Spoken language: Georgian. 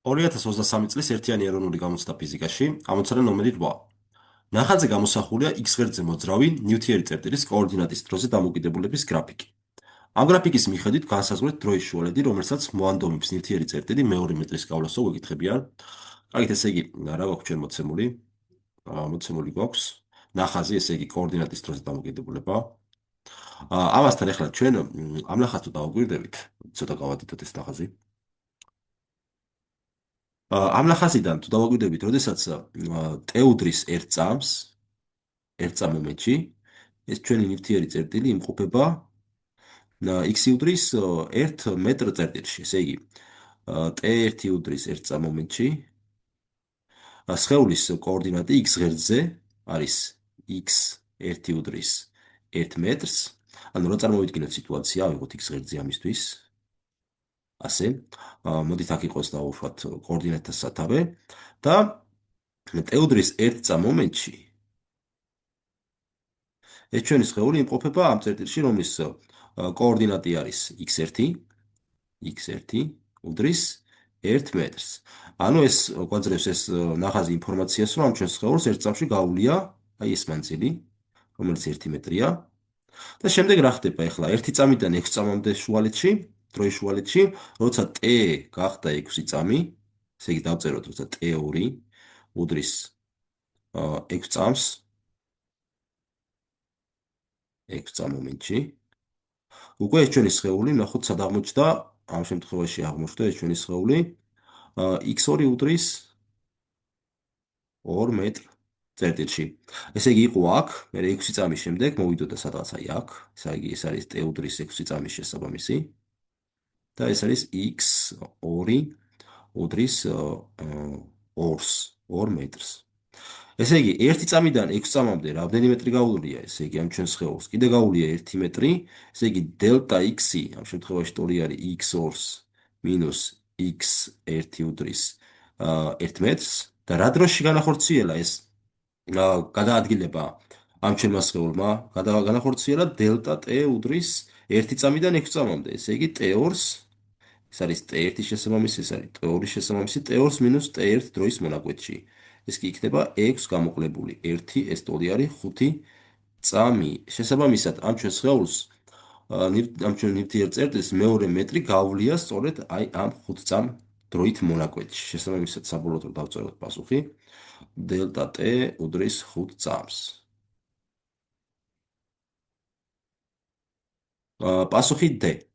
2023 წლის ერთიანი ეროვნული გამოცდა ფიზიკაში ამოცანა ნომერი 8. ნახატზე გამოსახულია x ღერძზე მოძრავი ნივთიერი წერტილის კოორდინატის დროზე დამოკიდებულების გრაფიკი. ამ გრაფიკის მიხედვით განსაზღვრეთ დროის შუალედი, რომელსაც მოანდომებს ნივთიერი წერტილი მეორე მეტრის გავლასო გვეკითხებიან. კარგით, ესე იგი, რა გვაქვს ჩვენ მოცემული? მოცემული გვაქვს ნახაზი, ესე იგი, კოორდინატის დროზე დამოკიდებულება. ამასთან ახლა ჩვენ ამ ნახაზს თუ დავაკვირდებით, ცოტა გავადიდოთ ეს ნახაზი. ამ ნახაზიდან თუ დავაკვირდებით, როდესაც ტეუდრის ერთ წამ მომენტში, ეს ჩვენი ნივთიერი წერტილი იმყოფება x უდრის 1 მეტრ წერტილში. ესე იგი, t1 უდრის 1 წამ მომენტში, სხეულის კოორდინატი x ღერძზე არის x1 უდრის 1 მეტრს. ანუ რა წარმოვიდგინოთ სიტუაცია, ავიღოთ x ღერძზე ამისთვის. ასე, მოდით აქ იყოს დავუშვათ კოორდინატთა სათავე და ტეუდრის 1 წამ მომენტში ეს ჩვენი სხეული იმყოფება ამ წერტილში, რომლის კოორდინატი არის x1 უდრის 1 მეტრს. ანუ ეს გვაძლევს ეს ნახაზი ინფორმაციას, რომ ამ ჩვენ სხეულს ერთ წამში გაუვლია აი ეს მანძილი, რომელიც 1 მეტრია. და შემდეგ რა ხდება ახლა 1 წამიდან 6 წამამდე შუალედში, დროის შუალედში, როცა t გახდა 6 წამი, ესე იგი დავწეროთ, როცა t2 უდრის 6 წამს 6 წამ მომენტში. უკვე ეს ჩვენი სხეული, ნახოთ სად აღმოჩნდა, ამ შემთხვევაში აღმოჩნდა ეს ჩვენი სხეული x2 უდრის 2 მეტრ წერტილში. ესე იგი იყო აქ, მე 6 წამის შემდეგ მოვიდოდა სადღაც აი აქ, ესე იგი ეს არის t უდრის 6 წამის შესაბამისი და ეს არის x2 უდრის 2 მეტრს. ესე იგი 1 წამიდან 6 წამამდე რამდენი მეტრი გაუვლია? ესე იგი ამ ჩვენ სხეულს კიდე გაუვლია 1 მეტრი, ესე იგი დელტა x-ი ამ შემთხვევაში ტოლი არის x2 მინუს x1 უდრის 1 მეტრს და რა დროში განახორციელა ეს გადაადგილება ამ ჩვენმა სხეულმა? განახორციელა დელტა t უდრის 1 წამიდან 6 წამამდე, ესე იგი t2-ს ეს არის t1 შესაბამისი, ეს არის t2 შესაბამისი, t2 მინუს t1 დროის მონაკვეთში. ეს კი იქნება 6 გამოკლებული 1, ეს ტოლი არის 5 წამი. შესაბამისად, ამ ჩვენ სხეულს, ამ ჩვენ ნივთიერ წერტილს მეორე მეტრი გაუვლია სწორედ აი ამ 5 წამ დროით მონაკვეთში. შესაბამისად, საბოლოოდ დავწეროთ პასუხი დელტა t უდრის 5 წამს. პასუხი D.